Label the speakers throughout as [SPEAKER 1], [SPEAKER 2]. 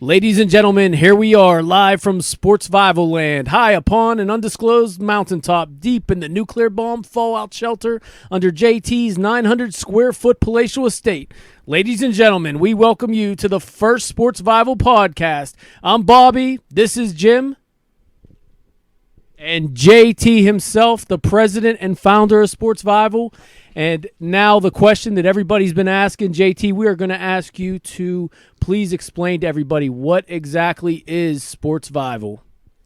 [SPEAKER 1] Ladies and gentlemen, here we are live from Sportsvival land, high upon an undisclosed mountaintop, deep in the nuclear bomb fallout shelter under JT's 900 square foot palatial estate. Ladies and gentlemen, we welcome you to the first Sportsvival podcast. I'm Bobby, this is Jim, and JT himself, the president and founder of Sportsvival. And now the question that everybody's been asking, JT, we are going to ask you to please explain to everybody what exactly is Sportsvival.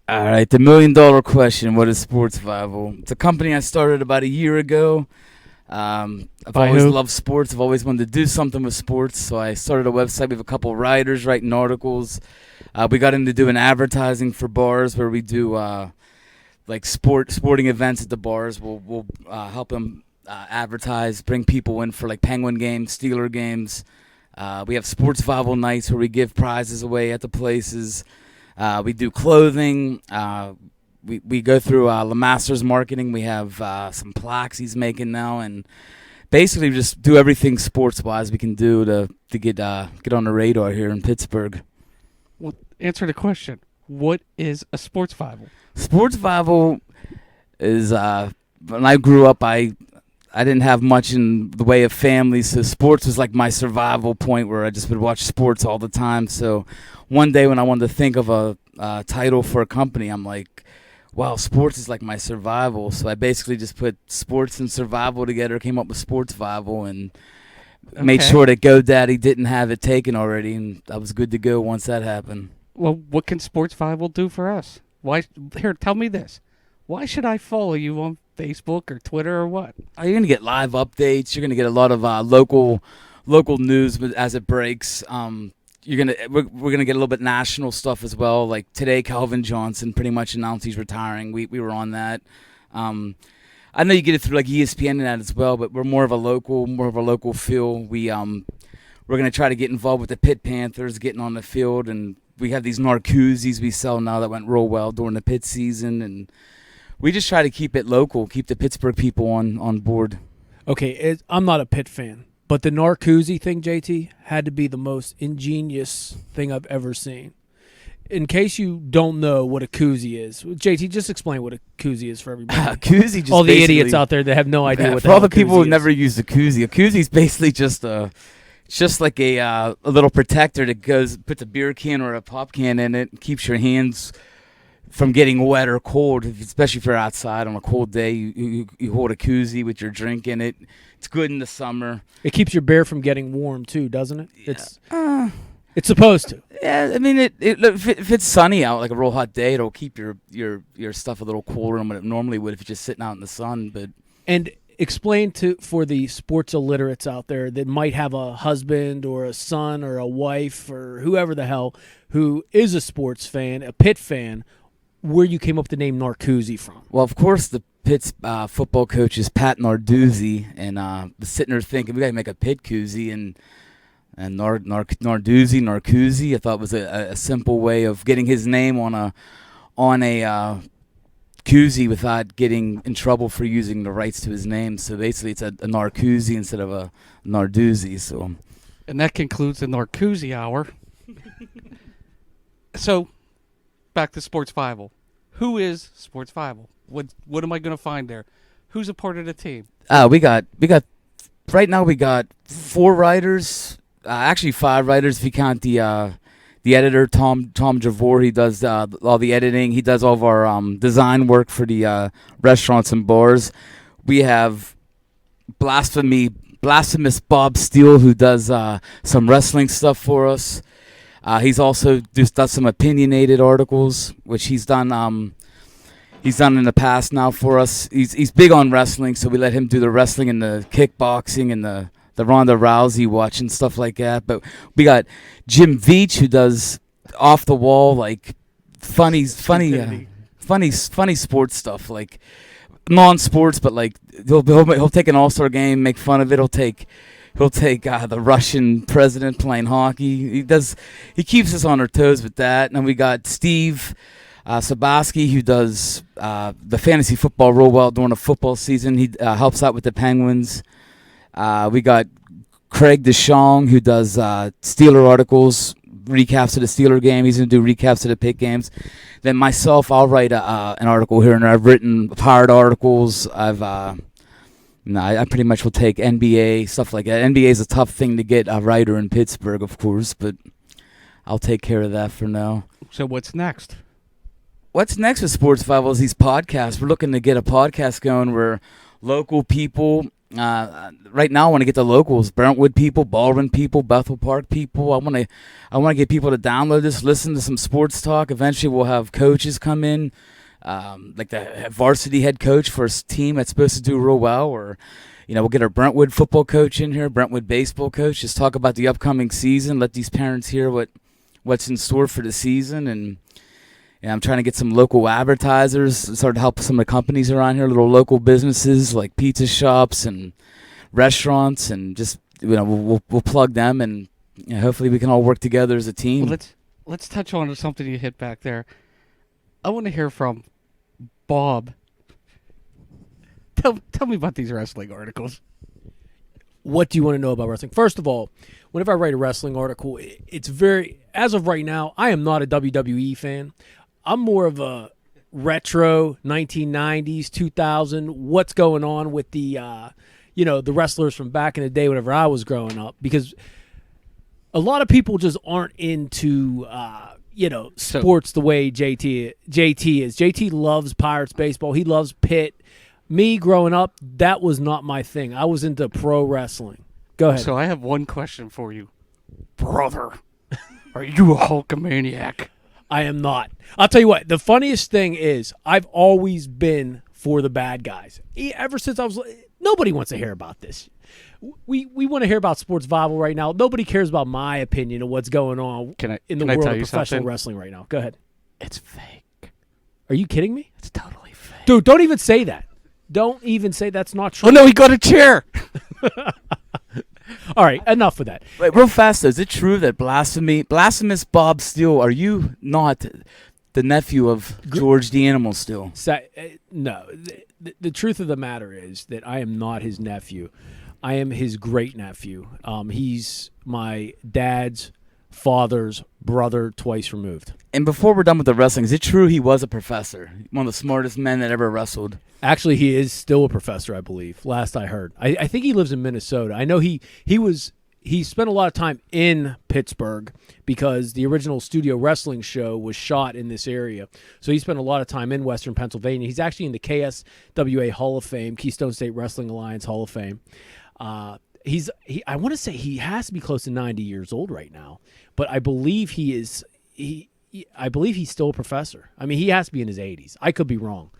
[SPEAKER 2] All right, the $1 million question, what is Sportsvival? It's a company I started about a year ago. I've always loved sports. I've always wanted to do something with sports, so I started a website. We have a couple of writers writing articles. We got into doing advertising for bars where we do like sporting events at the bars. We'll help them advertise, bring people in for like Penguin games, Steeler games. We have Sportsvival nights where we give prizes away at the places. We do clothing. We go through LeMaster's marketing. We have some plaques he's making now, and basically just do everything sports-wise we can do to get on the radar here in Pittsburgh.
[SPEAKER 3] Well, answer the question. What is a Sportsvival?
[SPEAKER 2] Sportsvival is when I grew up, I didn't have much in the way of family, so sports was like my survival point where I just would watch sports all the time. So one day when I wanted to think of a title for a company, I'm like, wow, sports is like my survival. So I basically just put sports and survival together, came up with Sportsvival, and made sure that GoDaddy didn't have it taken already, and I was good to go once that happened.
[SPEAKER 3] Well, what can Sportsvival do for us? Here, tell me this. Why should I follow you on Facebook or Twitter or what?
[SPEAKER 2] You're going to get live updates. You're going to get a lot of local news as it breaks. We're gonna get a little bit national stuff as well. Like today, Calvin Johnson pretty much announced he's retiring. We were on that. I know you get it through like ESPN and that as well, but we're more of a local feel. We're gonna try to get involved with the Pitt Panthers, getting on the field, and we have these Narcoosies we sell now that went real well during the Pitt season, and we just try to keep it local, keep the Pittsburgh people on board.
[SPEAKER 1] Okay, I'm not a Pitt fan, but the Narcoosie thing, JT, had to be the most ingenious thing I've ever seen. In case you don't know what a koozie is, JT, just explain what a koozie is for everybody.
[SPEAKER 2] Koozie, just
[SPEAKER 1] all the idiots out there that have no idea what the
[SPEAKER 2] for all the
[SPEAKER 1] hell
[SPEAKER 2] people who've
[SPEAKER 1] is.
[SPEAKER 2] never used a koozie is basically just like a little protector that puts a beer can or a pop can in it and keeps your hands from getting wet or cold, especially if you're outside on a cold day. You hold a koozie with your drink in it. It's good in the summer. It
[SPEAKER 1] keeps your beer from getting warm too, doesn't it? Yeah. It's supposed to.
[SPEAKER 2] Yeah, I mean, if it's sunny out, like a real hot day, it'll keep your stuff a little cooler than what it normally would if you're just sitting out in the sun.
[SPEAKER 1] And explain for the sports illiterates out there that might have a husband or a son or a wife or whoever the hell who is a sports fan, a Pitt fan, where you came up with the name Narcoosie from.
[SPEAKER 2] Well, of course, the Pitt's football coach is Pat Narduzzi, and was sitting there thinking we got to make a Pitt koozie, and Narcoosie. I thought was a simple way of getting his name on a koozie without getting in trouble for using the rights to his name. So basically, it's a Narcoosie instead of a Narduzzi. So,
[SPEAKER 3] and that concludes the Narcoosie hour. So, back to Sportsvival. Who is Sportsvival? What am I going to find there? Who's a part of the team?
[SPEAKER 2] We got right now we got 4 writers, actually 5 writers if you count the editor Tom Javor. He does all the editing. He does all of our design work for the restaurants and bars. We have blasphemous Bob Steele, who does some wrestling stuff for us. He's also just does some opinionated articles, which he's done. He's done in the past now for us. He's big on wrestling, so we let him do the wrestling and the kickboxing and the Ronda Rousey watch and stuff like that. But we got Jim Veach, who does off the wall, like funny sports stuff, like non-sports, but like he'll take an all-star game, make fun of it. He'll take the Russian president playing hockey. He keeps us on our toes with that. And then we got Steve Sabaski, who does the fantasy football real well during the football season. He helps out with the Penguins. We got Craig DeShong, who does Steeler articles, recaps of the Steeler game. He's going to do recaps of the Pitt games. Then myself, I'll write an article here and there. I've written Pirate articles. I pretty much will take NBA, stuff like that. NBA is a tough thing to get a writer in Pittsburgh, of course, but I'll take care of that for now.
[SPEAKER 3] So what's next?
[SPEAKER 2] What's next with Sportsvival is these podcasts. We're looking to get a podcast going where local people, right now I want to get the locals, Brentwood people, Baldwin people, Bethel Park people. I want to get people to download this, listen to some sports talk. Eventually we'll have coaches come in, like the varsity head coach for a team that's supposed to do real well, or we'll get our Brentwood football coach in here, Brentwood baseball coach, just talk about the upcoming season, let these parents hear what's in store for the season. And I'm trying to get some local advertisers, start to help some of the companies around here, little local businesses like pizza shops and restaurants, and just we'll plug them, and hopefully we can all work together as a team.
[SPEAKER 3] Well, let's touch on something you hit back there. I want to hear from Bob. Tell me about these wrestling articles.
[SPEAKER 1] What do you want to know about wrestling? First of all, whenever I write a wrestling article, it's very, as of right now, I am not a WWE fan. I'm more of a retro 1990s, 2000, what's going on with the, the wrestlers from back in the day whenever I was growing up, because a lot of people just aren't into, sports the way JT is. JT loves Pirates baseball. He loves Pitt. Me growing up, that was not my thing. I was into pro wrestling. Go ahead.
[SPEAKER 3] So I have one question for you. Brother, are you a Hulkamaniac?
[SPEAKER 1] I am not. I'll tell you what, the funniest thing is I've always been for the bad guys. Ever since I was nobody wants to hear about this. We want to hear about Sportsvival right now. Nobody cares about my opinion of what's going on in the world of professional wrestling right now. Go ahead.
[SPEAKER 3] It's fake.
[SPEAKER 1] Are you kidding me?
[SPEAKER 3] It's totally fake.
[SPEAKER 1] Dude, don't even say that. Don't even say that's not true.
[SPEAKER 3] Oh, no, he got a chair.
[SPEAKER 1] All right, enough with that.
[SPEAKER 2] Wait, real fast though, is it true that Blasphemous Bob Steele, are you not the nephew of George the Animal Steele?
[SPEAKER 1] No. The truth of the matter is that I am not his nephew. I am his great-nephew. He's my dad's father's brother twice removed.
[SPEAKER 2] And before we're done with the wrestling, is it true he was a professor? One of the smartest men that ever wrestled?
[SPEAKER 1] Actually, he is still a professor, I believe, last I heard. I think he lives in Minnesota. I know he spent a lot of time in Pittsburgh because the original studio wrestling show was shot in this area. So he spent a lot of time in Western Pennsylvania. He's actually in the KSWA Hall of Fame, Keystone State Wrestling Alliance Hall of Fame. I want to say he has to be close to 90 years old right now, but I believe I believe he's still a professor. I mean, he has to be in his 80s. I could be wrong.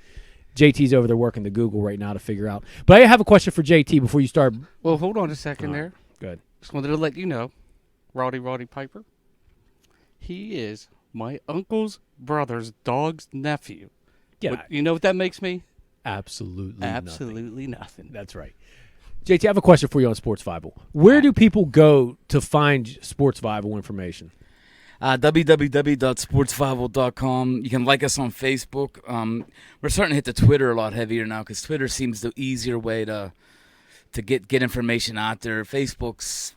[SPEAKER 1] JT's over there working the Google right now to figure out. But I have a question for JT before you start.
[SPEAKER 3] Well, hold on a second there.
[SPEAKER 1] Good.
[SPEAKER 3] Just wanted to let you know, Roddy Piper, he is my uncle's brother's dog's nephew.
[SPEAKER 1] Yeah.
[SPEAKER 3] You know what that makes me?
[SPEAKER 1] Absolutely
[SPEAKER 3] nothing.
[SPEAKER 1] That's right. JT, I have a question for you on Sportsvival. Where do people go to find Sportsvival information?
[SPEAKER 2] www.sportsvival.com. You can like us on Facebook. We're starting to hit the Twitter a lot heavier now because Twitter seems the easier way to get information out there. Facebook's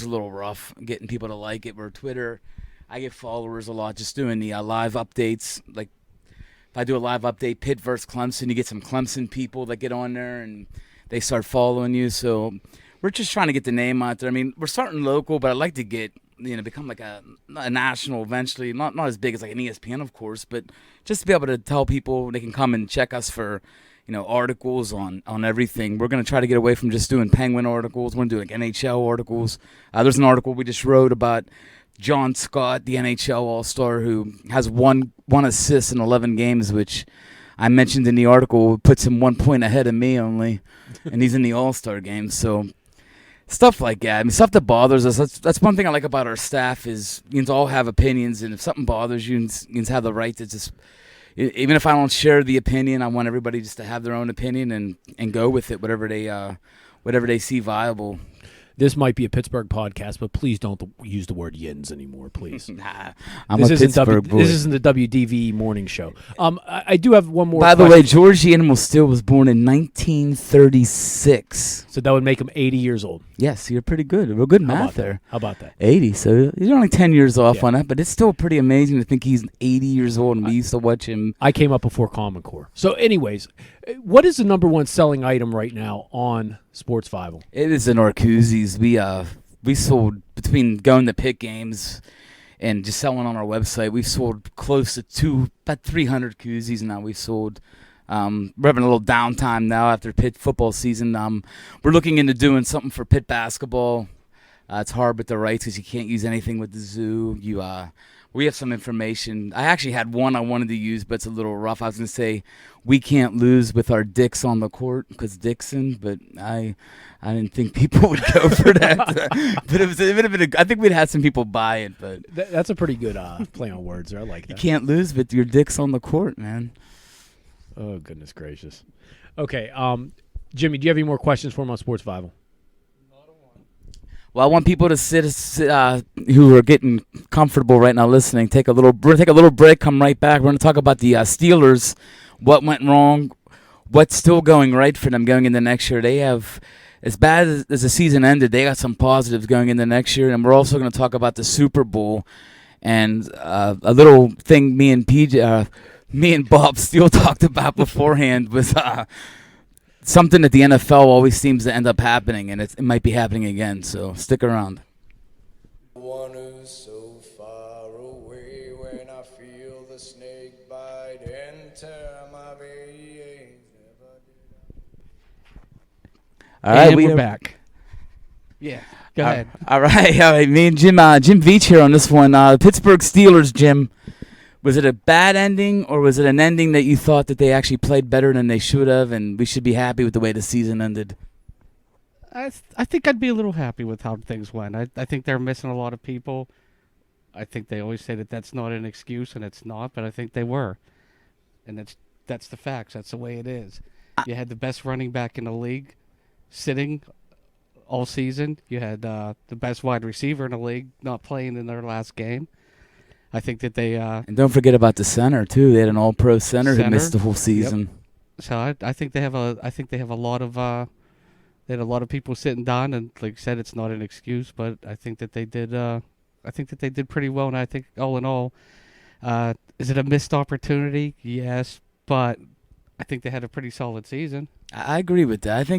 [SPEAKER 2] a little rough getting people to like it. Where Twitter, I get followers a lot just doing the live updates. Like if I do a live update, Pitt versus Clemson, you get some Clemson people that get on there and they start following you. So we're just trying to get the name out there. I mean, we're starting local, but I'd like to get become like a national eventually. Not as big as like an ESPN, of course, but just to be able to tell people they can come and check us for, articles on everything. We're going to try to get away from just doing Penguin articles. We're going to do like NHL articles. There's an article we just wrote about John Scott, the NHL All-Star, who has one assist in 11 games, which I mentioned in the article puts him 1 point ahead of me only, and he's in the All-Star game. So stuff like that. I mean, stuff that bothers us. That's one thing I like about our staff is you can all have opinions, and if something bothers you, you can have the right to just, even if I don't share the opinion, I want everybody just to have their own opinion and go with it, whatever they see viable.
[SPEAKER 1] This might be a Pittsburgh podcast, but please don't use the word Yins anymore, please.
[SPEAKER 2] Nah, I'm a Pittsburgh boy.
[SPEAKER 1] This isn't the WDV morning show. I do have one more.
[SPEAKER 2] By the way, George Animal Steel was born in 1936.
[SPEAKER 1] So that would make him 80 years old.
[SPEAKER 2] Yes, you're pretty good. Real good math there.
[SPEAKER 1] How about that?
[SPEAKER 2] 80, so you're only 10 years off on that, but it's still pretty amazing to think he's 80 years old, and we used to watch him.
[SPEAKER 1] I came up before Common Core. So anyways, what is the number one selling item right now on Sportsvival?
[SPEAKER 2] It is in our koozies. We sold, between going to pit games and just selling on our website, we've sold close to about 300 koozies now. We've sold. We're having a little downtime now after pit football season. We're looking into doing something for pit basketball. It's hard with the rights because you can't use anything with the zoo. We have some information. I actually had one I wanted to use, but it's a little rough. I was going to say we can't lose with our dicks on the court because Dixon, but I didn't think people would go for that. But it would have been I think we'd had some people buy it. But
[SPEAKER 1] that's a pretty good play on words there. I like that.
[SPEAKER 2] You can't lose with your dicks on the court, man.
[SPEAKER 1] Oh, goodness gracious. Okay, Jimmy, do you have any more questions for him on Sportsvival?
[SPEAKER 2] Well, I want people to sit who are getting comfortable right now listening. Take a little break. Come right back. We're going to talk about the Steelers. What went wrong? What's still going right for them going into next year? They have, as bad as the season ended, they got some positives going into next year. And we're also going to talk about the Super Bowl and a little thing me and Bob Steele talked about beforehand was something that the NFL always seems to end up happening, and it might be happening again, so stick around.
[SPEAKER 4] One who's so far away when I feel the snake bite enter my veins.
[SPEAKER 2] All right,
[SPEAKER 3] we're back. Yeah, go ahead.
[SPEAKER 2] All right. Me and Jim Veach here on this one. Pittsburgh Steelers, Jim. Was it a bad ending, or was it an ending that you thought that they actually played better than they should have, and we should be happy with the way the season ended?
[SPEAKER 3] I think I'd be a little happy with how things went. I think they're missing a lot of people. I think they always say that that's not an excuse, and it's not, but I think they were. And that's the facts. That's the way it is. You had the best running back in the league sitting all season. You had the best wide receiver in the league not playing in their last game. I think that they
[SPEAKER 2] and don't forget about the center too. They had an All-Pro center who missed the whole season.
[SPEAKER 3] Yep. So I think they have a lot of they had a lot of people sitting down, and like I said, it's not an excuse, but I think that they did pretty well, and I think all in all, is it a missed opportunity? Yes, but I think they had a pretty solid season.
[SPEAKER 2] I agree with that.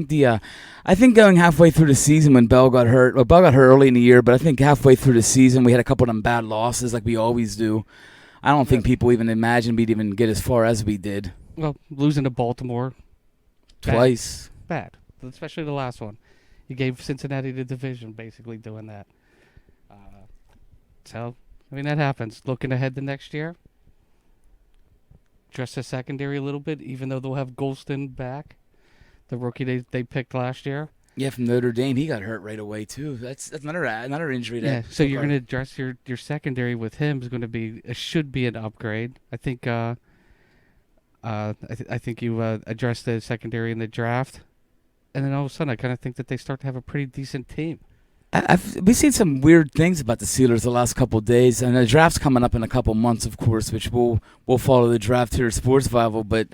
[SPEAKER 2] I think going halfway through the season when Bell got hurt. Well, Bell got hurt early in the year, but I think halfway through the season we had a couple of them bad losses like we always do. I don't think people even imagined we'd even get as far as we did.
[SPEAKER 3] Well, losing to Baltimore
[SPEAKER 2] twice.
[SPEAKER 3] Bad. Especially the last one. You gave Cincinnati the division basically doing that. So, I mean, that happens. Looking ahead to next year, address the secondary a little bit, even though they'll have Golston back, the rookie they picked last year.
[SPEAKER 2] Yeah, from Notre Dame, he got hurt right away too. That's another injury.
[SPEAKER 3] So you're going to address your secondary with him is going to be should be an upgrade. I think I think you addressed the secondary in the draft, and then all of a sudden I kind of think that they start to have a pretty decent team.
[SPEAKER 2] We've seen some weird things about the Steelers the last couple of days, and the draft's coming up in a couple months, of course, which we'll follow the draft here at Sportsvival. But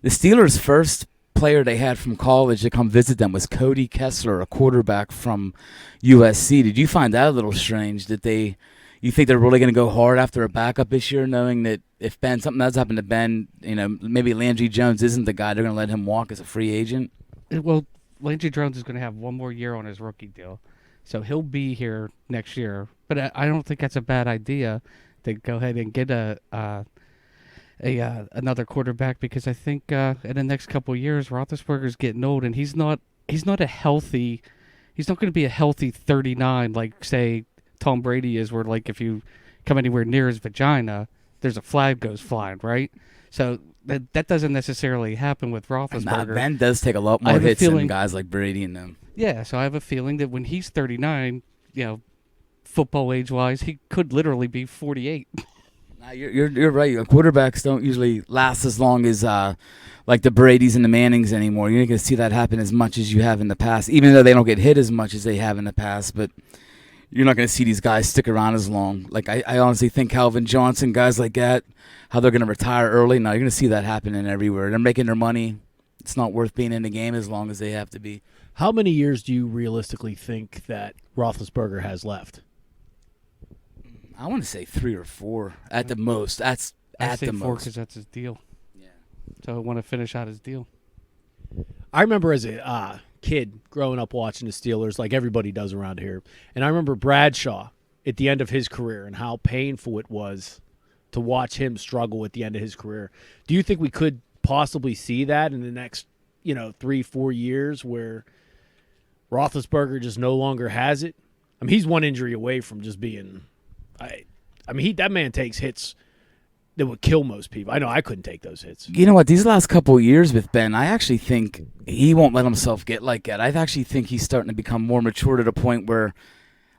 [SPEAKER 2] the Steelers' first player they had from college to come visit them was Cody Kessler, a quarterback from USC. Did you find that a little strange? You think they're really going to go hard after a backup this year, knowing that if something does happen to Ben, maybe Landry Jones isn't the guy, they're going to let him walk as a free agent?
[SPEAKER 3] Well, Landry Jones is going to have one more year on his rookie deal. So he'll be here next year, but I don't think that's a bad idea to go ahead and get another quarterback, because I think in the next couple of years Roethlisberger's getting old, and he's not going to be a healthy 39 like say Tom Brady is, where like if you come anywhere near his vagina, there's a flag goes flying, right? So that doesn't necessarily happen with Roethlisberger.
[SPEAKER 2] Ben does take a lot more hits than guys like Brady and them.
[SPEAKER 3] Yeah, so I have a feeling that when he's 39, football age-wise, he could literally be 48.
[SPEAKER 2] Nah, you're right. Quarterbacks don't usually last as long as like the Bradys and the Mannings anymore. You're not going to see that happen as much as you have in the past, even though they don't get hit as much as they have in the past. But you're not going to see these guys stick around as long. Like I honestly think Calvin Johnson, guys like that, how they're going to retire early. Now you're going to see that happening everywhere. They're making their money. It's not worth being in the game as long as they have to be.
[SPEAKER 1] How many years do you realistically think that Roethlisberger has left?
[SPEAKER 2] I want to say 3 or 4 at the most. That's
[SPEAKER 3] I
[SPEAKER 2] at
[SPEAKER 3] say
[SPEAKER 2] the
[SPEAKER 3] 4
[SPEAKER 2] most.
[SPEAKER 3] because that's his deal.
[SPEAKER 2] Yeah.
[SPEAKER 3] So I want to finish out his deal.
[SPEAKER 1] I remember as a kid growing up watching the Steelers, like everybody does around here, and I remember Bradshaw at the end of his career and how painful it was to watch him struggle at the end of his career. Do you think we could possibly see that in the next, 3-4 years where Roethlisberger just no longer has it? I mean, he's one injury away from just being that man takes hits that would kill most people. I know I couldn't take those hits.
[SPEAKER 2] You know what? These last couple of years with Ben, I actually think he won't let himself get like that. I actually think he's starting to become more mature to the point where,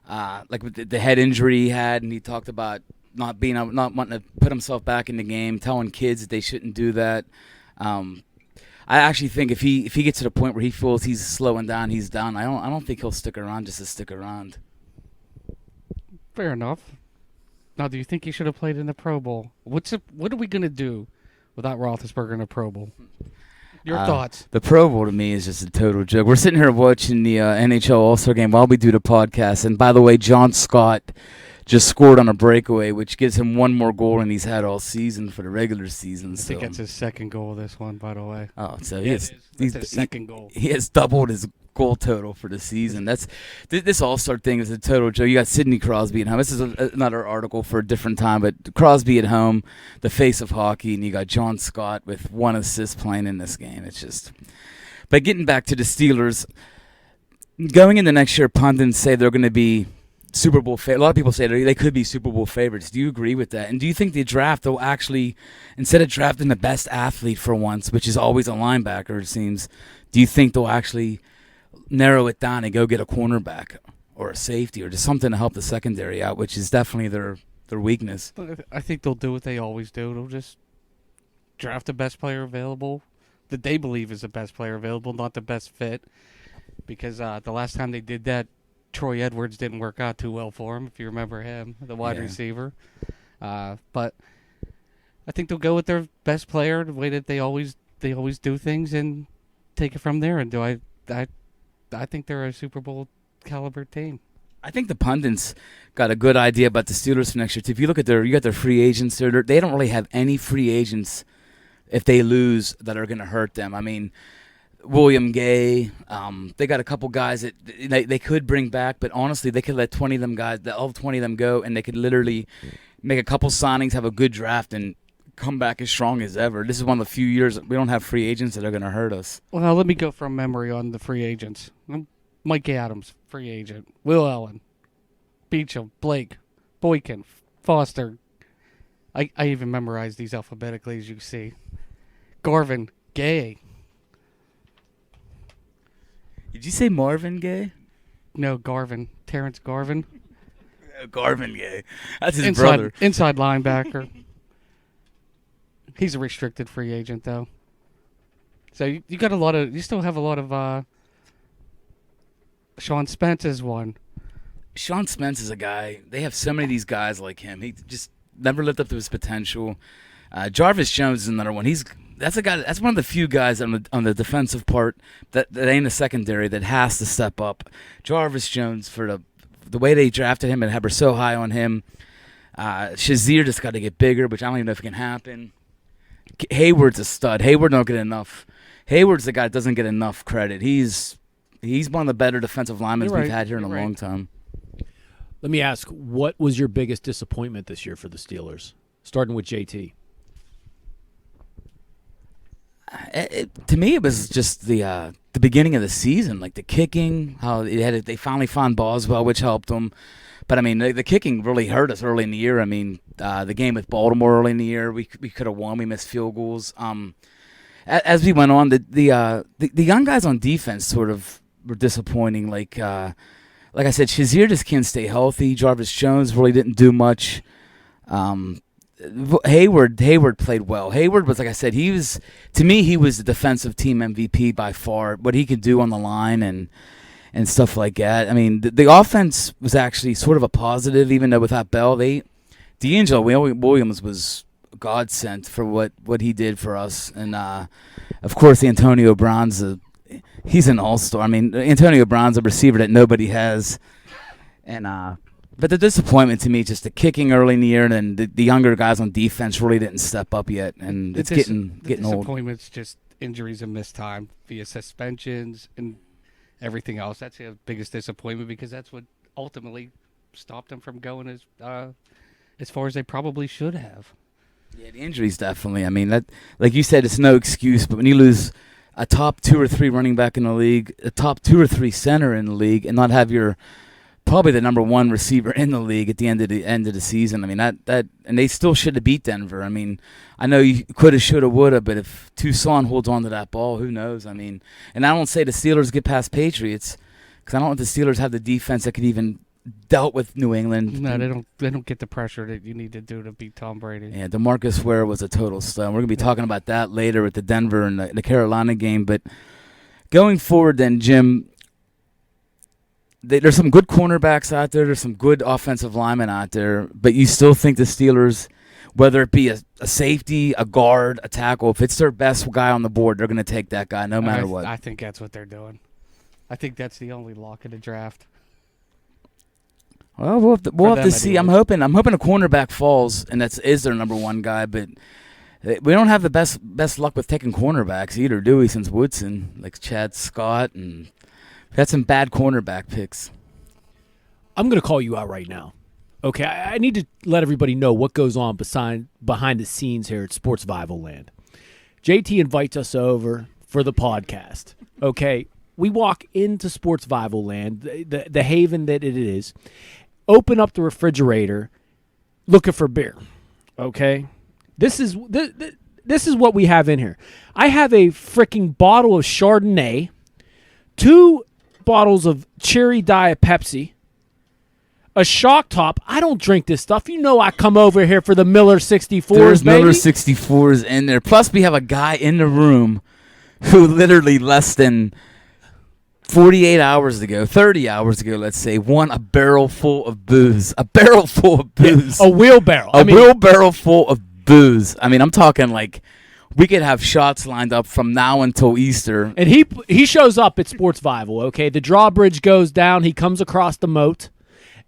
[SPEAKER 2] like with the head injury he had, and he talked about not wanting to put himself back in the game, telling kids that they shouldn't do that. I actually think if he gets to the point where he feels he's slowing down, he's done. I don't think he'll stick around just to stick around.
[SPEAKER 3] Fair enough. Now, do you think he should have played in the Pro Bowl? What are we going to do without Roethlisberger in the Pro Bowl? Your thoughts?
[SPEAKER 2] The Pro Bowl to me is just a total joke. We're sitting here watching the NHL All-Star Game while we do the podcast. And by the way, John Scott just scored on a breakaway, which gives him one more goal than he's had all season for the regular season.
[SPEAKER 3] I think that's his second goal of this one, by the way.
[SPEAKER 2] Oh, so
[SPEAKER 3] That's his second goal.
[SPEAKER 2] He has doubled his goal total for the season. This All-Star thing is a total joke. You got Sidney Crosby at home. This is another article for a different time, but Crosby at home, the face of hockey, and you got John Scott with 1 assist playing in this game. It's just. But getting back to the Steelers, going into next year, pundits say they're going to be Super Bowl a lot of people say they could be Super Bowl favorites. Do you agree with that? And do you think the draft will actually, instead of drafting the best athlete for once, which is always a linebacker, it seems, do you think they'll actually narrow it down and go get a cornerback or a safety or just something to help the secondary out, which is definitely their weakness?
[SPEAKER 3] I think they'll do what they always do. They'll just draft the best player available that they believe is the best player available, not the best fit. Because the last time they did that, Troy Edwards didn't work out too well for him, if you remember him, the wide receiver. But I think they'll go with their best player, the way that they always do things, and take it from there. And I think they're a Super Bowl caliber team.
[SPEAKER 2] I think the pundits got a good idea about the Steelers for next year too. If you look at you got their free agents, they don't really have any free agents if they lose that are going to hurt them. I mean, William Gay, they got a couple guys that they could bring back, but honestly, they could let 20 of them guys, all 20 of them go, and they could literally make a couple signings, have a good draft, and come back as strong as ever. This is one of the few years we don't have free agents that are going to hurt us.
[SPEAKER 3] Well, now let me go from memory on the free agents. Mike Adams, free agent. Will Allen, Beecham, Blake, Boykin, Foster. I even memorized these alphabetically, as you can see. Garvin, Gay.
[SPEAKER 2] Did you say Marvin Gaye?
[SPEAKER 3] No, Garvin. Terrence Garvin.
[SPEAKER 2] Garvin Gaye. That's his brother.
[SPEAKER 3] Inside linebacker. He's a restricted free agent, though. So you got you still have a lot of, Sean Spence is one.
[SPEAKER 2] Sean Spence is a guy, they have so many of these guys like him. He just never lived up to his potential. Jarvis Jones is another one. That's a guy. That's one of the few guys on the defensive part that ain't a secondary that has to step up. Jarvis Jones, for the way they drafted him and had so high on him. Shazier just got to get bigger, which I don't even know if it can happen. Hayward's a stud. Hayward don't get enough. Hayward's the guy that doesn't get enough credit. He's one of the better defensive linemen we've had here in a long time.
[SPEAKER 1] Let me ask, what was your biggest disappointment this year for the Steelers? Starting with JT.
[SPEAKER 2] To me, it was just the beginning of the season, like the kicking, how they finally found Boswell, which helped them. But, I mean, the kicking really hurt us early in the year. I mean, the game with Baltimore early in the year, we could have won. We missed field goals. As we went on, the young guys on defense sort of were disappointing. Like I said, Shazier just can't stay healthy. Jarvis Jones really didn't do much. Hayward played well. Hayward was, like I said, he was the defensive team MVP by far. What he could do on the line and stuff like that. I mean, the offense was actually sort of a positive, even though without Bell, D'Angelo Williams was a godsend for what he did for us, and of course Antonio Brown's he's an all-star. I mean, Antonio Brown's a receiver that nobody has, and but the disappointment to me is just the kicking early in the year, and then the younger guys on defense really didn't step up yet, and it's getting old.
[SPEAKER 3] Disappointment's just injuries and missed time via suspensions and everything else. That's the biggest disappointment because that's what ultimately stopped them from going as far as they probably should have.
[SPEAKER 2] Yeah, the injuries definitely. I mean, that, like you said, it's no excuse, but when you lose a top 2 or 3 running back in the league, a top 2 or 3 center in the league, and not have your probably the number 1 receiver in the league at the end of the season. I mean, that and they still should have beat Denver. I mean, I know you could have, should have, would have, but if Tucson holds on to that ball, who knows? I mean, and I don't say the Steelers get past Patriots because I don't want the Steelers have the defense that could even dealt with New England.
[SPEAKER 3] No, they don't get the pressure that you need to do to beat Tom Brady.
[SPEAKER 2] Yeah, DeMarcus Ware was a total stud. We're going to be talking about that later with the Denver and the Carolina game. But going forward then, Jim, there's some good cornerbacks out there. There's some good offensive linemen out there. But you still think the Steelers, whether it be a safety, a guard, a tackle, if it's their best guy on the board, they're going to take that guy no matter what.
[SPEAKER 3] I think that's what they're doing. I think that's the only lock of the draft.
[SPEAKER 2] Well, we'll have to see. I'm hoping a cornerback falls, and is their number 1 guy. But we don't have the best luck with taking cornerbacks either, do we? Since Woodson, like Chad Scott, and we had some bad cornerback picks.
[SPEAKER 1] I'm going to call you out right now. Okay, I need to let everybody know what goes on behind the scenes here at Sportsvival Land. JT invites us over for the podcast. Okay, we walk into Sportsvival Land, the haven that it is. Open up the refrigerator, looking for beer. Okay, this is what we have in here. I have a freaking bottle of Chardonnay, 2 bottles of cherry Diet Pepsi, a Shock Top. I don't drink this stuff. You know I come over here for the Miller 64s,
[SPEAKER 2] There's
[SPEAKER 1] baby.
[SPEAKER 2] Miller 64s in there. Plus, we have a guy in the room who literally less than 48 hours ago, 30 hours ago, let's say, won a barrel full of booze. A barrel full of booze.
[SPEAKER 1] Yeah, a wheelbarrow.
[SPEAKER 2] Wheelbarrow full of booze. I mean, I'm talking like we could have shots lined up from now until Easter.
[SPEAKER 1] And he shows up at Sportsvival, okay? The drawbridge goes down. He comes across the moat,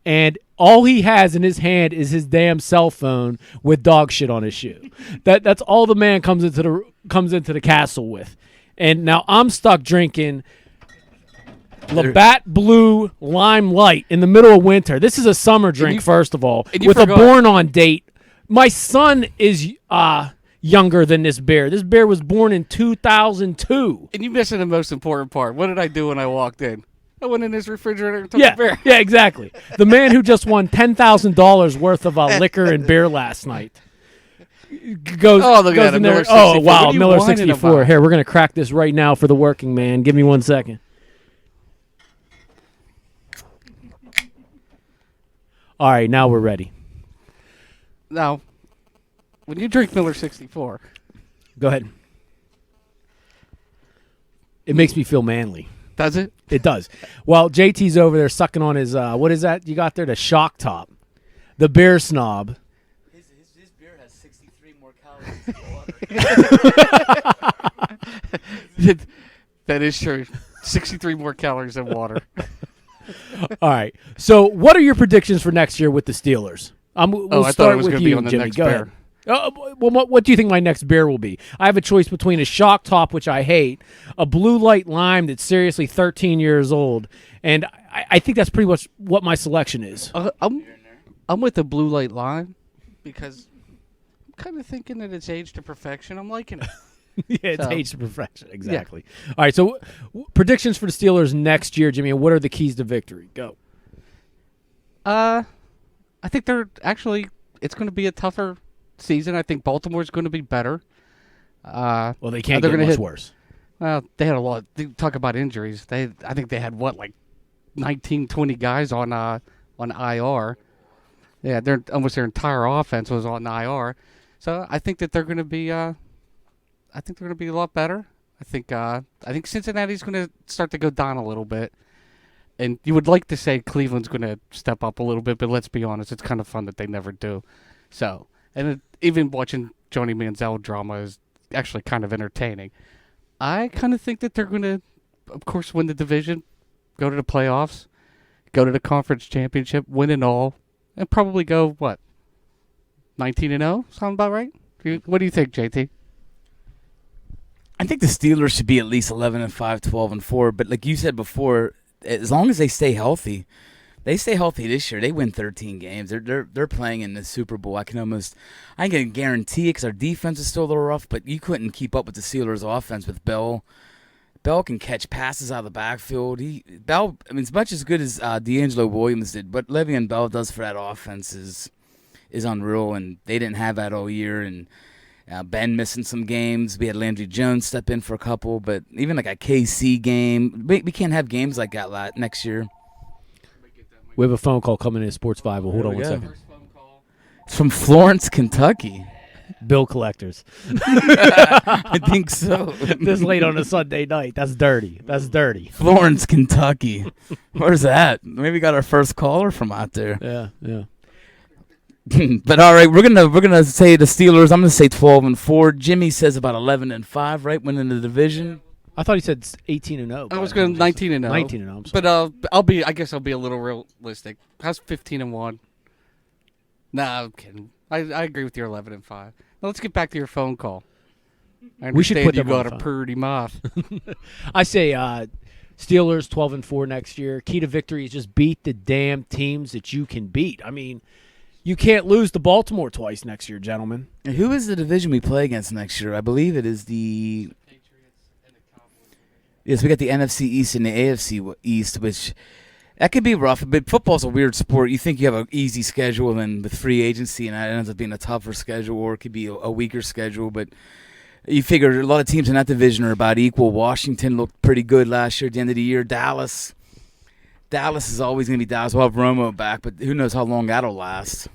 [SPEAKER 1] and all he has in his hand is his damn cell phone with dog shit on his shoe. That's all the man comes into the castle with. And now I'm stuck drinking Labatt Blue Lime Light in the middle of winter. This is a summer drink, first of all, with a born-on date. My son is younger than this beer. This beer was born in 2002.
[SPEAKER 3] And you're missing the most important part. What did I do when I walked in? I went in his refrigerator and took a beer.
[SPEAKER 1] Yeah, exactly. The man who just won $10,000 worth of liquor and beer last night goes in there. Oh, wow, Miller 64.
[SPEAKER 3] About?
[SPEAKER 1] Here, we're going to crack this right now for the working man. Give me 1 second. All right, now we're ready.
[SPEAKER 3] Now, when you drink Miller 64.
[SPEAKER 1] Go ahead. It makes me feel manly.
[SPEAKER 3] Does it?
[SPEAKER 1] It does. Well, JT's over there sucking on his, what is that you got there? The Shock Top. The beer snob.
[SPEAKER 2] His beer has 63 more calories than water.
[SPEAKER 3] That is true. 63 more calories than water.
[SPEAKER 1] All right. So, what are your predictions for next year with the Steelers? We'll
[SPEAKER 3] I
[SPEAKER 1] start
[SPEAKER 3] thought it was
[SPEAKER 1] with
[SPEAKER 3] going to be
[SPEAKER 1] you,
[SPEAKER 3] on the
[SPEAKER 1] Jimmy.
[SPEAKER 3] next
[SPEAKER 1] Go
[SPEAKER 3] beer.
[SPEAKER 1] ahead. Well, what do you think my next beer will be? I have a choice between a Shock Top, which I hate, a Blue Light Lime that's seriously 13 years old, and I think that's pretty much what my selection is.
[SPEAKER 3] I'm with the Blue Light Lime because I'm kind of thinking that it's aged to perfection. I'm liking it.
[SPEAKER 1] Yeah, it's aged to perfection. Exactly. Yeah. All right, so predictions for the Steelers next year, Jimmy, and what are the keys to victory? Go.
[SPEAKER 3] I think it's going to be a tougher season. I think Baltimore's going to be better.
[SPEAKER 1] Well, they can't get much worse.
[SPEAKER 3] Well, they had a lot. Talk about injuries. I think they had 19, 20 guys on IR. Yeah, almost their entire offense was on IR. So I think that they're going to be. I think they're going to be a lot better. I think Cincinnati's going to start to go down a little bit. And you would like to say Cleveland's going to step up a little bit, but let's be honest, it's kind of fun that they never do. So, even watching Johnny Manziel drama is actually kind of entertaining. I kind of think that they're going to, of course, win the division, go to the playoffs, go to the conference championship, win it all, and probably go, 19-0? Sound about right? What do you think, JT?
[SPEAKER 2] I think the Steelers should be at least 11-5, 12-4. But like you said before, as long as they stay healthy this year, they win 13 games. They're playing in the Super Bowl. I can guarantee it because our defense is still a little rough, but you couldn't keep up with the Steelers' offense with Bell. Bell can catch passes out of the backfield. As much as good as D'Angelo Williams did, what Le'Veon Bell does for that offense is unreal, and they didn't have that all year. And Ben missing some games. We had Landry Jones step in for a couple, but even like a KC game, we can't have games like that next year.
[SPEAKER 1] We have a phone call coming in at Sportsvival. Hold on one second.
[SPEAKER 2] It's from Florence, Kentucky.
[SPEAKER 1] Bill collectors.
[SPEAKER 2] I think so.
[SPEAKER 1] This late on a Sunday night. That's dirty.
[SPEAKER 2] Florence, Kentucky. Where's that? Maybe we got our first caller from out there.
[SPEAKER 1] Yeah.
[SPEAKER 2] But all right, we're gonna say the Steelers. I'm gonna say 12-4. Jimmy says about 11-5, right? Winning the division.
[SPEAKER 1] I thought he said 18-0.
[SPEAKER 3] I was going 19-0.
[SPEAKER 1] 19-0. I'm sorry.
[SPEAKER 3] But I guess I'll be a little realistic. How's 15-1? Nah, I'm kidding. I agree with your 11-5. Now let's get back to your phone call.
[SPEAKER 1] We should put
[SPEAKER 3] you
[SPEAKER 1] them on
[SPEAKER 3] got a
[SPEAKER 1] phone.
[SPEAKER 3] pretty mouth.
[SPEAKER 1] I say Steelers 12-4 next year. Key to victory is just beat the damn teams that you can beat. I mean, you can't lose to Baltimore twice next year, gentlemen.
[SPEAKER 2] And who is the division we play against next year? I believe it is the Patriots and the Cowboys. Yes, we got the NFC East and the AFC East, which that could be rough. But football's a weird sport. You think you have an easy schedule, and then with free agency, and that ends up being a tougher schedule, or it could be a weaker schedule. But you figure a lot of teams in that division are about equal. Washington looked pretty good last year at the end of the year. Dallas is always going to be Dallas. We'll have Romo back, but who knows how long that'll last.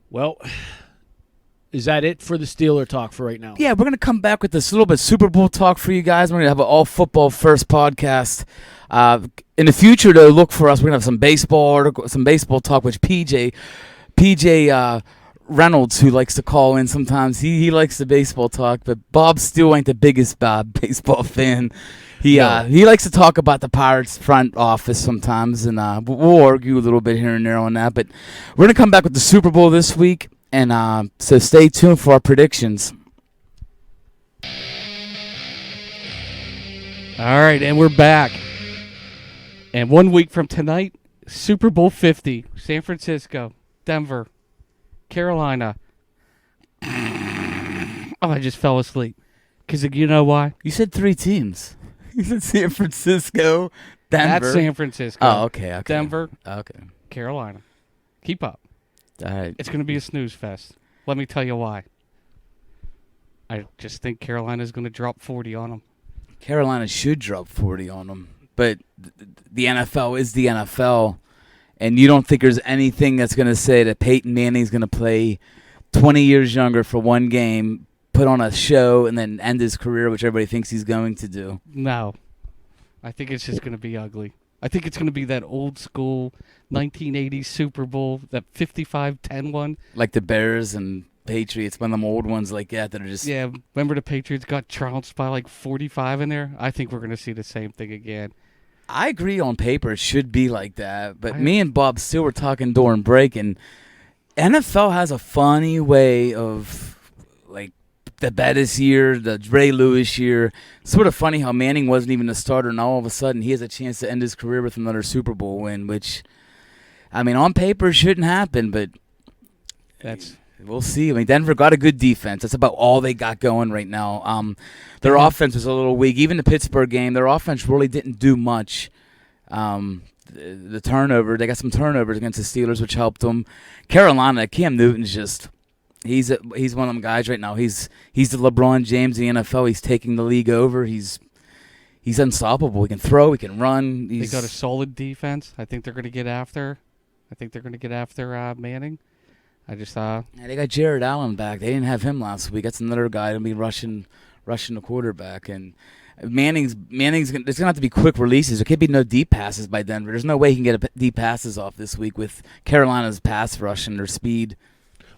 [SPEAKER 1] Well, is that it for the Steeler talk for right now?
[SPEAKER 2] Yeah, we're going to come back with this little bit Super Bowl talk for you guys. We're going to have an all-football first podcast. In the future, though, look for us. We're going to have some baseball talk, which PJ Reynolds, who likes to call in sometimes, he likes the baseball talk, but Bob still ain't the biggest baseball fan. He likes to talk about the Pirates front office sometimes, and we'll argue a little bit here and there on that. But we're going to come back with the Super Bowl this week, and so stay tuned for our predictions.
[SPEAKER 3] All right, and we're back. And 1 week from tonight, Super Bowl 50, San Francisco, Denver, Carolina. Oh, I just fell asleep. Because you know why?
[SPEAKER 2] You said 3 teams. You said San Francisco, Denver.
[SPEAKER 3] That's San Francisco.
[SPEAKER 2] Oh, okay.
[SPEAKER 3] Denver,
[SPEAKER 2] okay.
[SPEAKER 3] Carolina. Keep up.
[SPEAKER 2] All right.
[SPEAKER 3] It's going to be a snooze fest. Let me tell you why. I just think Carolina's going to drop 40 on them.
[SPEAKER 2] Carolina should drop 40 on them. But the NFL is the NFL. And you don't think there's anything that's going to say that Peyton Manning's going to play 20 years younger for one game, put on a show, and then end his career, which everybody thinks he's going to do.
[SPEAKER 3] No. I think it's just going to be ugly. I think it's going to be that old school 1980s Super Bowl, that 55-10 one.
[SPEAKER 2] Like the Bears and Patriots, one of them old ones like that are just...
[SPEAKER 3] Yeah, remember the Patriots got trounced by like 45 in there? I think we're going to see the same thing again.
[SPEAKER 2] I agree on paper it should be like that, but me and Bob still were talking during break, and NFL has a funny way of, like, the Bettis year, the Ray Lewis year. Sort of funny how Manning wasn't even a starter, and all of a sudden he has a chance to end his career with another Super Bowl win, which, I mean, on paper shouldn't happen, but we'll see. I mean, Denver got a good defense. That's about all they got going right now. Their offense was a little weak. Even the Pittsburgh game, their offense really didn't do much. The turnover, they got some turnovers against the Steelers, which helped them. Carolina, Cam Newton's just he's one of them guys right now. He's the LeBron James of the NFL. He's taking the league over. He's he's unstoppable. He can throw. He can run.
[SPEAKER 3] They got a solid defense. I think they're going to get after. Manning. I just
[SPEAKER 2] Yeah, they got Jared Allen back. They didn't have him last week. That's another guy to be rushing the quarterback. And Manning's there's gonna have to be quick releases. There can't be no deep passes by Denver. There's no way he can get deep passes off this week with Carolina's pass rush and their speed.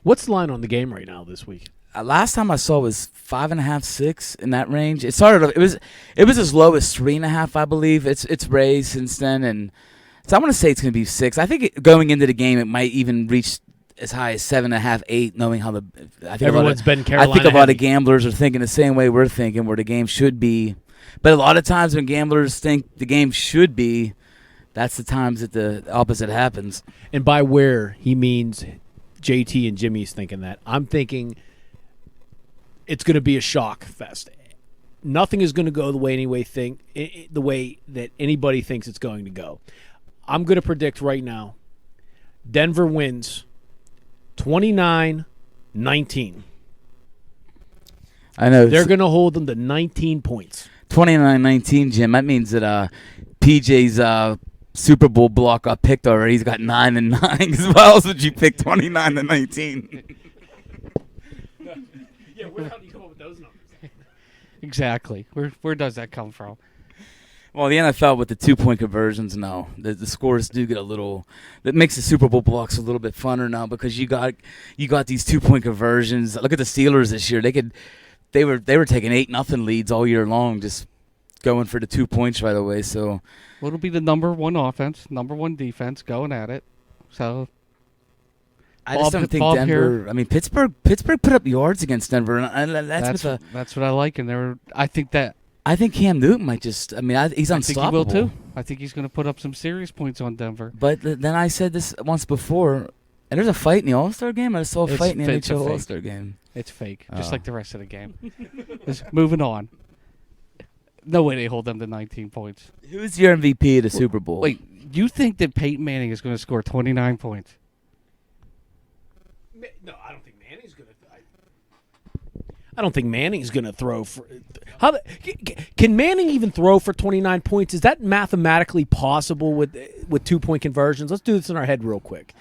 [SPEAKER 1] What's the line on the game right now this week?
[SPEAKER 2] Last time I saw it was 5.5, 6 in that range. It started. It was as low as 3.5, I believe. It's raised since then, and so I want to say it's going to be 6. I think going into the game, it might even reach as high as 7.5, 8. Knowing how
[SPEAKER 1] Everyone's been Carolina.
[SPEAKER 2] I think a lot
[SPEAKER 1] heavy.
[SPEAKER 2] of gamblers are thinking the same way we're thinking, where the game should be. But a lot of times when gamblers think the game should be, that's the times that the opposite happens.
[SPEAKER 1] And by where he means JT and Jimmy's thinking that. I'm thinking it's going to be a shock fest. Nothing is going to go the way the way that anybody thinks it's going to go. I'm going to predict right now Denver wins 29-19.
[SPEAKER 2] I know
[SPEAKER 1] They're going to hold them to 19 points.
[SPEAKER 2] 29-19, Jim. That means that PJ's Super Bowl block got picked already. He's got 9-9. Why else would you pick 29-19?
[SPEAKER 1] Yeah, where do you come up with those numbers?
[SPEAKER 3] exactly. Where does that come from?
[SPEAKER 2] Well, the NFL with the 2-point conversions, no. The scores do get a little. That makes the Super Bowl blocks a little bit funner now because you got these 2-point conversions. Look at the Steelers this year. They were taking 8-0 leads all year long, just going for the 2 points right away. So
[SPEAKER 3] Well, it'll be the number one offense, number one defense going at it. So
[SPEAKER 2] I just don't think Denver. I mean, Pittsburgh put up yards against Denver, and that's
[SPEAKER 3] what I like. And I think
[SPEAKER 2] Cam Newton might just. I mean, he's unstoppable.
[SPEAKER 3] I think he will too. I think he's going to put up some serious points on Denver.
[SPEAKER 2] But then I said this once before, and there's a fight in the All-Star game. I saw a fight in the NHL All-Star game.
[SPEAKER 3] It's fake, just like the rest of the game. Just moving on. No way they hold them to 19 points.
[SPEAKER 2] Who's your MVP of the Super Bowl?
[SPEAKER 3] Wait, you think that Peyton Manning is going to score 29 points?
[SPEAKER 1] No, I don't think Manning's going to. I don't think Manning's going to throw for. Can Manning even throw for 29 points? Is that mathematically possible with 2-point conversions? Let's do this in our head real quick.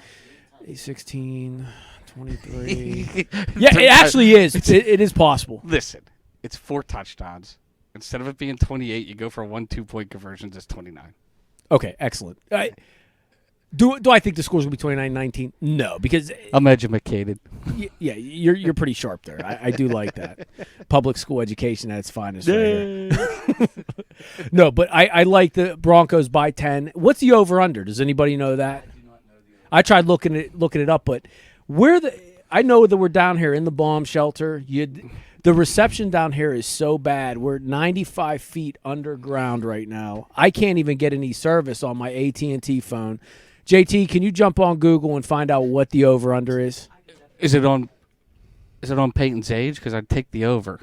[SPEAKER 1] 16, 23. Yeah, it actually is. It is possible.
[SPEAKER 3] Listen, it's 4 touchdowns. Instead of it being 28, you go for 1 2-point conversions. It's 29.
[SPEAKER 1] Okay, excellent. Do I think the score's going to be 29-19? No, because
[SPEAKER 3] I'm educated.
[SPEAKER 1] Yeah, you're pretty sharp there. I do like that. Public school education at its finest right here. No, but I like the Broncos by 10. What's the over-under? Does anybody know that? I do not know the over-under. I tried looking it up, but I know that we're down here in the bomb shelter. The reception down here is so bad. We're 95 feet underground right now. I can't even get any service on my AT&T phone. JT, can you jump on Google and find out what the over-under is?
[SPEAKER 3] Is it on Peyton's age? Because I'd take the over.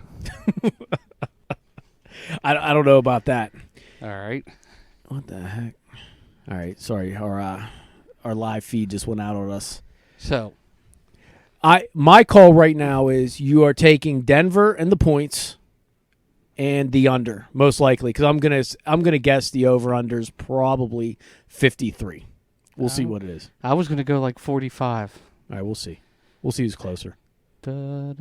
[SPEAKER 1] I don't know about that.
[SPEAKER 3] All right.
[SPEAKER 1] What the heck? All right, sorry. Our live feed just went out on us.
[SPEAKER 3] So,
[SPEAKER 1] my call right now is you are taking Denver and the points and the under most likely because I'm gonna guess the over/under is probably 53. We'll see what it is.
[SPEAKER 3] I was going to go like 45.
[SPEAKER 1] All right, we'll see. We'll see who's closer.
[SPEAKER 3] Come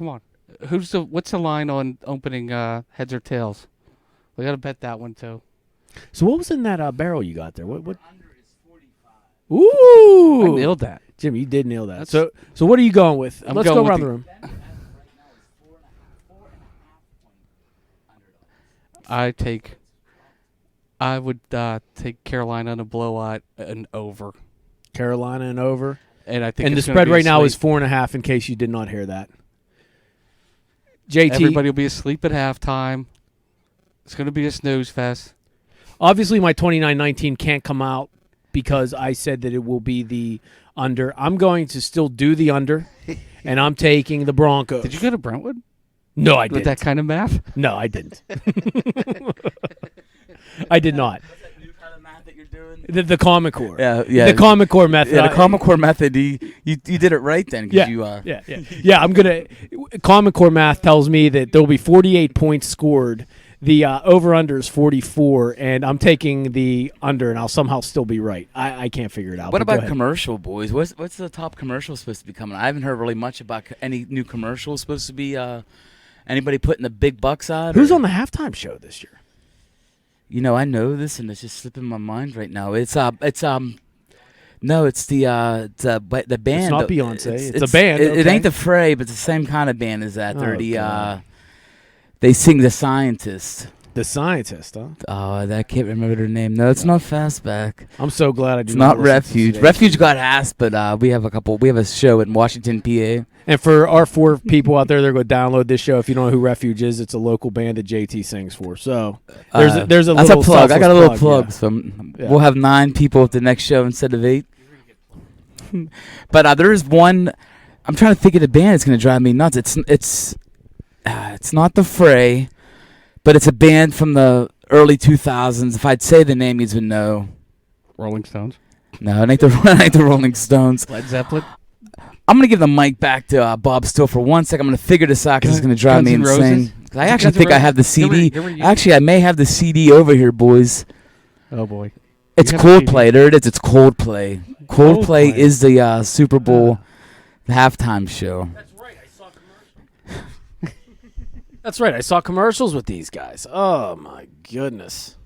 [SPEAKER 3] on. What's the line on opening heads or tails? We got to bet that one too.
[SPEAKER 1] So what was in that barrel you got there? What? Under is 45. Ooh!
[SPEAKER 3] I nailed that.
[SPEAKER 1] Jim, you did nail that. So what are you going with? Let's go around the room.
[SPEAKER 3] I would take Carolina in a blowout and over.
[SPEAKER 1] Carolina and over.
[SPEAKER 3] And I think
[SPEAKER 1] the spread right now is 4.5. In case you did not hear that. JT,
[SPEAKER 3] everybody will be asleep at halftime. It's going to be a snooze fest.
[SPEAKER 1] Obviously, my 29-19 can't come out because I said that it will be the under. I'm going to still do the under, and I'm taking the Broncos.
[SPEAKER 3] Did you go to Brentwood?
[SPEAKER 1] No, I didn't.
[SPEAKER 3] With that kind of math?
[SPEAKER 1] No, I didn't. I did not.
[SPEAKER 2] What's that new kind of math that you're
[SPEAKER 1] The Common Core.
[SPEAKER 2] Yeah, yeah.
[SPEAKER 1] The Common Core method.
[SPEAKER 2] Yeah, the Common Core method. You did it right then. 'Cause
[SPEAKER 1] Yeah. I'm gonna. Common Core math tells me that there'll be 48 points scored. The over/under is 44, and I'm taking the under, and I'll somehow still be right. I can't figure it out.
[SPEAKER 2] What
[SPEAKER 1] but go
[SPEAKER 2] about
[SPEAKER 1] ahead.
[SPEAKER 2] commercial, boys? What's the top commercial supposed to be coming? I haven't heard really much about any new commercials supposed to be. Anybody putting the big bucks out?
[SPEAKER 1] Who's on the halftime show this year?
[SPEAKER 2] You know, I know this, and it's just slipping my mind right now. It's no, it's the band.
[SPEAKER 1] It's not Beyonce. It's a band.
[SPEAKER 2] It
[SPEAKER 1] okay.
[SPEAKER 2] ain't the Fray, but it's the same kind of band as that. They're
[SPEAKER 1] God.
[SPEAKER 2] they sing The Scientist.
[SPEAKER 1] The Scientist, huh?
[SPEAKER 2] Oh, I can't remember their name. No, it's not Fastback.
[SPEAKER 1] I'm so glad I do
[SPEAKER 2] It's not
[SPEAKER 1] listen to
[SPEAKER 2] Refuge.
[SPEAKER 1] today's
[SPEAKER 2] Refuge
[SPEAKER 1] show.
[SPEAKER 2] got asked, but we have a show in Washington, PA.
[SPEAKER 1] And for our 4 people out there, they're going to download this show. If you don't know who Refuge is, it's a local band that JT sings for. So there's a
[SPEAKER 2] That's
[SPEAKER 1] little
[SPEAKER 2] a plug. I got a little
[SPEAKER 1] selfless
[SPEAKER 2] plug. So
[SPEAKER 1] Yeah.
[SPEAKER 2] we'll have 9 people at the next show instead of 8. But there is one. I'm trying to think of the band. It's going to drive me nuts. It's not the Fray, but it's a band from the early 2000s. If I'd say the name, you'd know.
[SPEAKER 3] Rolling Stones.
[SPEAKER 2] No, it ain't the Rolling Stones.
[SPEAKER 3] Led Zeppelin.
[SPEAKER 2] I'm going to give the mic back to Bob Still for 1 second. I'm going to figure this out because it's going to drive
[SPEAKER 3] Guns
[SPEAKER 2] me
[SPEAKER 3] N'
[SPEAKER 2] insane.
[SPEAKER 3] Roses?
[SPEAKER 2] 'Cause I actually
[SPEAKER 3] Guns N'
[SPEAKER 2] think I
[SPEAKER 3] Roses?
[SPEAKER 2] have the CD.
[SPEAKER 3] Give her you.
[SPEAKER 2] Actually, I may have the CD over here, boys.
[SPEAKER 3] Oh boy.
[SPEAKER 2] It's
[SPEAKER 3] You have a CD?
[SPEAKER 2] Coldplay. There it is. It's Coldplay. Coldplay
[SPEAKER 3] Coldplay.
[SPEAKER 2] is the Super Bowl halftime show.
[SPEAKER 1] That's right. I saw commercials. That's right. I saw commercials with these guys. Oh my goodness.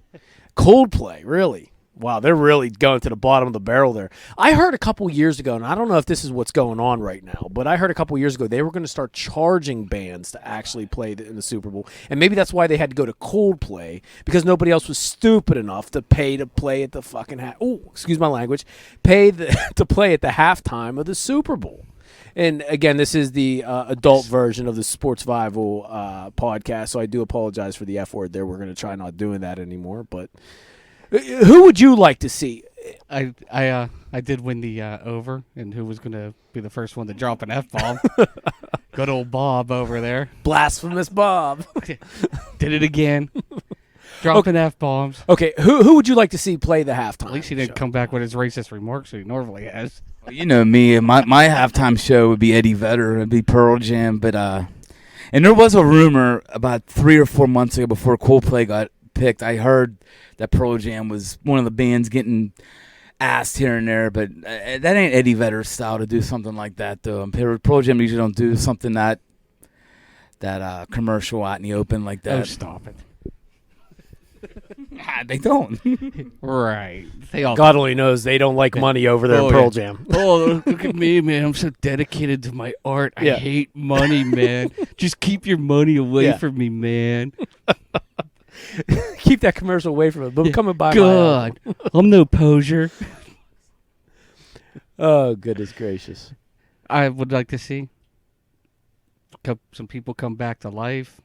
[SPEAKER 1] Coldplay, really? Wow, they're really going to the bottom of the barrel there. I heard a couple years ago, and I don't know if this is what's going on right now, but I heard a couple years ago they were going to start charging bands to actually play in the Super Bowl. And maybe that's why they had to go to Coldplay, because nobody else was stupid enough to pay to play at the fucking excuse my language, to play at the halftime of the Super Bowl. And again, this is the adult version of the Sportsvival podcast, so I do apologize for the F word there. We're going to try not doing that anymore, but who would you like to see?
[SPEAKER 3] I did win the over, and who was going to be the first one to drop an F-bomb? Good old Bob over there.
[SPEAKER 1] Blasphemous Bob.
[SPEAKER 3] Did it again. Dropping F-bombs.
[SPEAKER 1] Okay, who would you like to see play the halftime?
[SPEAKER 3] At least he didn't come back with his racist remarks that he normally has.
[SPEAKER 2] Well, you know me. My halftime show would be Eddie Vedder. It'd be Pearl Jam. But and there was a rumor about 3 or 4 months ago before Coldplay got picked. I heard that Pearl Jam was one of the bands getting asked here and there, but that ain't Eddie Vedder's style to do something like that, though. Pearl Jam usually don't do something that commercial out in the open like that.
[SPEAKER 3] Oh, stop it.
[SPEAKER 2] They don't.
[SPEAKER 3] Right. They all
[SPEAKER 1] God only knows they don't like money over there in Pearl Jam.
[SPEAKER 3] Oh, look at me, man. I'm so dedicated to my art. I
[SPEAKER 1] Yeah.
[SPEAKER 3] hate money, man. Just keep your money away
[SPEAKER 1] Yeah.
[SPEAKER 3] from me, man.
[SPEAKER 1] Keep that commercial away from it. But coming by.
[SPEAKER 3] God, I'm no poser.
[SPEAKER 1] Oh, goodness gracious.
[SPEAKER 3] I would like to see some people come back to life.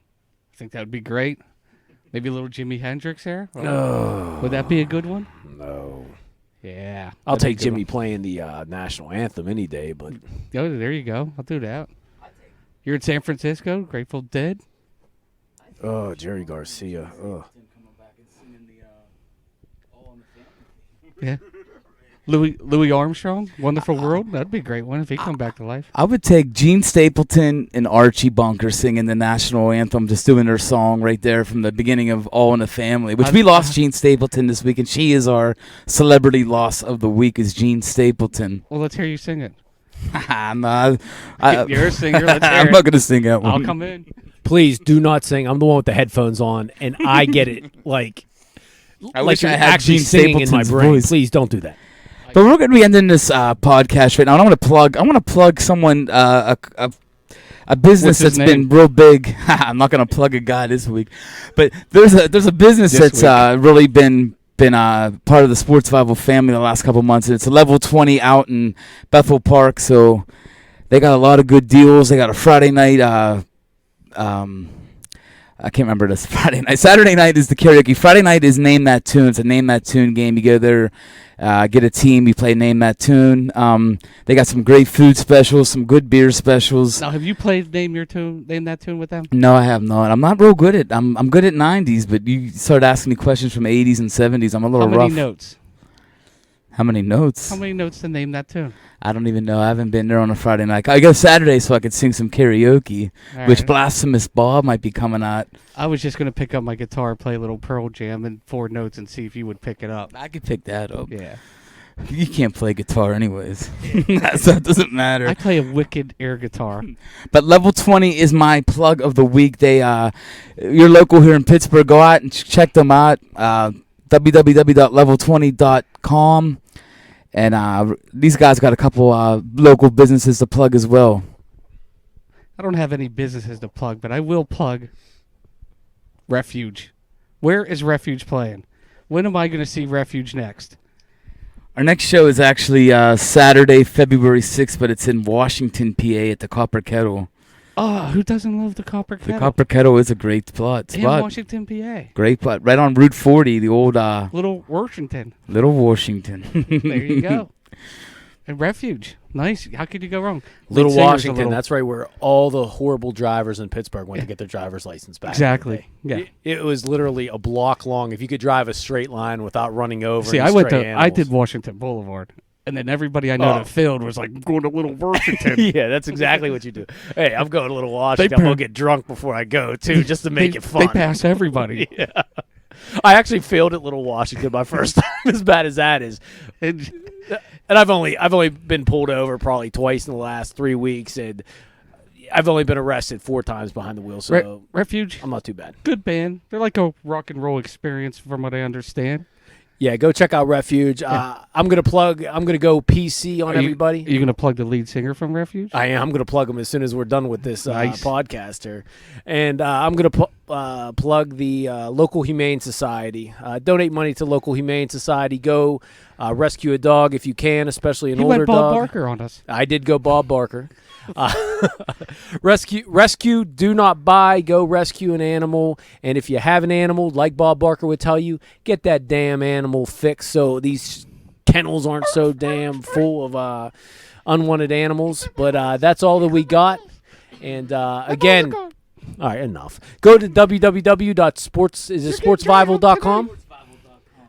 [SPEAKER 3] I think that would be great. Maybe a little Jimi Hendrix there.
[SPEAKER 1] No.
[SPEAKER 3] Would that be a good one?
[SPEAKER 1] No.
[SPEAKER 3] Yeah.
[SPEAKER 1] I'll
[SPEAKER 3] that'd be a
[SPEAKER 1] take
[SPEAKER 3] good
[SPEAKER 1] Jimmy
[SPEAKER 3] one.
[SPEAKER 1] playing the national anthem any day, but
[SPEAKER 3] Oh, there you go. I'll do that. You're in San Francisco, Grateful Dead.
[SPEAKER 1] oh, Jerry Garcia. Oh.
[SPEAKER 3] Yeah. Louis Armstrong, Wonderful World. That'd be a great one if he come back to life.
[SPEAKER 2] I would take Gene Stapleton and Archie Bunker singing the national anthem, just doing their song right there from the beginning of All in the Family, which we lost Gene Stapleton this week, and she is our celebrity loss of the week is Gene Stapleton.
[SPEAKER 3] Well, let's hear you sing it.
[SPEAKER 2] You're
[SPEAKER 3] a singer. Let's hear
[SPEAKER 2] I'm
[SPEAKER 3] it.
[SPEAKER 2] not going to sing that one.
[SPEAKER 3] I'll come in.
[SPEAKER 1] Please do not sing. I'm the one with the headphones on, and I get it like
[SPEAKER 2] wish I
[SPEAKER 1] you're
[SPEAKER 2] had
[SPEAKER 1] actually
[SPEAKER 2] Gene
[SPEAKER 1] singing in my
[SPEAKER 2] Stapleton's
[SPEAKER 1] brain.
[SPEAKER 2] voice.
[SPEAKER 1] Please don't do that.
[SPEAKER 2] But we're going to be ending this podcast right now. And I want to plug someone, a business
[SPEAKER 3] What's his
[SPEAKER 2] that's been
[SPEAKER 3] name?
[SPEAKER 2] real big. I'm not going to plug a guy this week, but there's a business
[SPEAKER 3] This
[SPEAKER 2] that's really been part of the Sportsvival family the last couple months. And it's a level 20 out in Bethel Park. So they got a lot of good deals. They got a Friday night. I can't remember this Friday night. Saturday night is the karaoke. Friday night is Name That Tune. It's a Name That Tune game. You go there, get a team, you play Name That Tune. They got some great food specials, some good beer specials.
[SPEAKER 3] Now, have you played Name That Tune with them?
[SPEAKER 2] No, I have not. I'm not real good at. I'm good at 90s, but you start asking me questions from 80s and 70s. I'm a little
[SPEAKER 3] How
[SPEAKER 2] rough.
[SPEAKER 3] many notes?
[SPEAKER 2] How many notes?
[SPEAKER 3] How many notes to name that tune?
[SPEAKER 2] I don't even know. I haven't been there on a Friday night. I go Saturday so I could sing some karaoke,
[SPEAKER 3] All
[SPEAKER 2] which
[SPEAKER 3] right.
[SPEAKER 2] Blasphemous Bob might be coming out.
[SPEAKER 3] I was just gonna pick up my guitar, play a little Pearl Jam and 4 notes, and see if you would pick it up.
[SPEAKER 2] I could pick that up.
[SPEAKER 3] Yeah,
[SPEAKER 2] You can't play guitar anyways. So it doesn't matter.
[SPEAKER 3] I play a wicked air guitar.
[SPEAKER 2] But Level 20 is my plug of the week. They, you're local here in Pittsburgh. Go out and check them out. www.level20.com. And these guys got a couple local businesses to plug as well.
[SPEAKER 3] I don't have any businesses to plug, but I will plug Refuge. Where is Refuge playing? When am I going to see Refuge next?
[SPEAKER 2] Our next show is actually Saturday, February 6th, but it's in Washington, PA at the Copper Kettle.
[SPEAKER 3] Oh, who doesn't love the Copper Kettle?
[SPEAKER 2] The Copper Kettle is a great spot.
[SPEAKER 3] In Washington, PA.
[SPEAKER 2] Great spot. Right on Route 40, the old
[SPEAKER 3] Little Washington.
[SPEAKER 2] Little Washington.
[SPEAKER 3] There you go. And Refuge. Nice. How could you go wrong?
[SPEAKER 1] Little
[SPEAKER 3] Lead singer's a
[SPEAKER 1] Washington,
[SPEAKER 3] little-
[SPEAKER 1] that's right where all the horrible drivers in Pittsburgh went to get their driver's license back.
[SPEAKER 3] Exactly. Yeah.
[SPEAKER 1] It was literally a block long. If you could drive a straight line without running over
[SPEAKER 3] See,
[SPEAKER 1] any
[SPEAKER 3] I
[SPEAKER 1] stray animals.
[SPEAKER 3] did Washington Boulevard. And then everybody I know that failed was like, I'm going to Little Washington.
[SPEAKER 1] Yeah, that's exactly what you do. Hey, I'm going to Little Washington. I'm going to get drunk before I go, too, just to make it fun.
[SPEAKER 3] They pass everybody.
[SPEAKER 1] Yeah. I actually failed at Little Washington my first time, as bad as that is.
[SPEAKER 3] And
[SPEAKER 1] And I've only been pulled over probably twice in the last 3 weeks, and I've only been arrested 4 times behind the wheel, so
[SPEAKER 3] Refuge,
[SPEAKER 1] I'm not too bad.
[SPEAKER 3] good band. They're like a rock and roll experience, from what I understand.
[SPEAKER 1] Yeah, go check out Refuge. I'm gonna go PC on everybody.
[SPEAKER 3] Are you going to plug the lead singer from Refuge?
[SPEAKER 1] I am. I'm going to plug them as soon as we're done with this
[SPEAKER 3] Nice.
[SPEAKER 1] podcast here. And I'm going to plug the local Humane Society. Donate money to local Humane Society. Go rescue a dog if you can, especially an
[SPEAKER 3] You
[SPEAKER 1] older
[SPEAKER 3] went Bob
[SPEAKER 1] dog.
[SPEAKER 3] Barker on us.
[SPEAKER 1] I did go Bob Barker. Rescue, do not buy. Go rescue an animal. And if you have an animal, like Bob Barker would tell you, get that damn animal fixed so these kennels aren't so damn full of unwanted animals. But that's all that we got. And again, all right, enough. Go to www.sportsvival.com.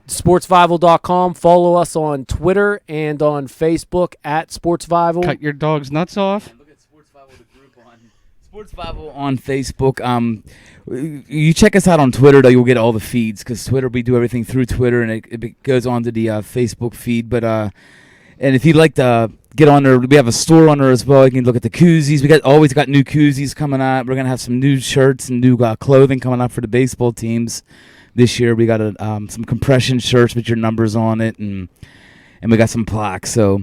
[SPEAKER 1] Sportsvival.com. Follow us on Twitter and on Facebook at Sportsvival.
[SPEAKER 3] Cut your dog's nuts off.
[SPEAKER 2] Look at Sportsvival, the group on Sportsvival on Facebook. You check us out on Twitter, though. You'll get all the feeds because Twitter, we do everything through Twitter, and it goes on to the Facebook feed. But and if you'd like to get on there, we have a store on there as well. You can look at the koozies. We always got new koozies coming out. We're gonna have some new shirts and new clothing coming out for the baseball teams. This year we got some compression shirts with your numbers on it, and we got some plaques. So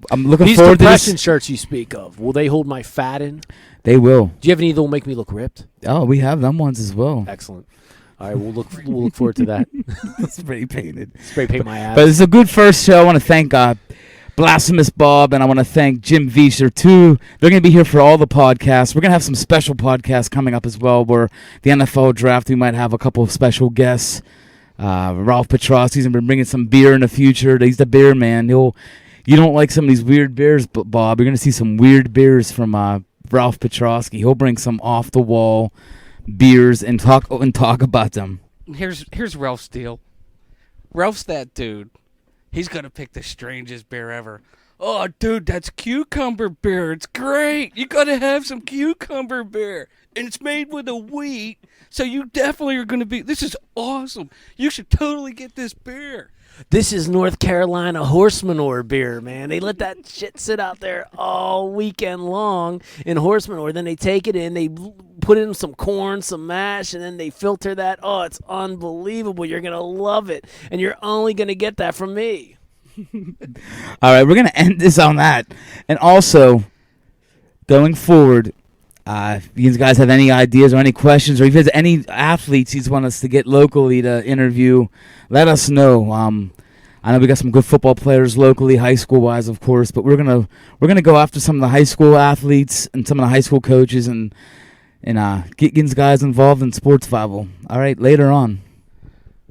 [SPEAKER 2] I'm looking forward to
[SPEAKER 1] These compression
[SPEAKER 2] this.
[SPEAKER 1] shirts you speak of, will they hold my fat in?
[SPEAKER 2] They will.
[SPEAKER 1] Do you have any that will make me look ripped?
[SPEAKER 2] Oh, we have them ones as well.
[SPEAKER 1] Excellent. All right, we'll look forward to that.
[SPEAKER 2] Spray painted.
[SPEAKER 1] Spray paint my ass.
[SPEAKER 2] But it's a good first show. I want to thank Blasphemous Bob, and I want to thank Jim Viescher too. They're going to be here for all the podcasts. We're going to have some special podcasts coming up as well, where the NFL draft, we might have a couple of special guests. Ralph Petrosky's going to be bringing some beer in the future. He's the beer man. You don't like some of these weird beers, Bob. You're going to see some weird beers from Ralph Petrosky. He'll bring some off-the-wall beers and talk about them.
[SPEAKER 3] Here's Ralph's deal. Ralph's that dude. He's going to pick the strangest beer ever. Oh, dude, that's cucumber beer. It's great. You got to have some cucumber beer. And it's made with a wheat, so you definitely are going to be... This is awesome. You should totally get this beer.
[SPEAKER 1] This is North Carolina horse manure beer, man. They let that shit sit out there all weekend long in horse manure. Then they take it in, they put in some corn, some mash, and then they filter that. Oh, it's unbelievable. You're going to love it. And you're only going to get that from me.
[SPEAKER 2] All right, we're going to end this on that. And also, going forward, if you guys have any ideas or any questions, or if there's any athletes you want us to get locally to interview, let us know. I know we got some good football players locally, high school wise, of course, but we're gonna go after some of the high school athletes and some of the high school coaches and get these guys involved in Sportsvival. All right, later on.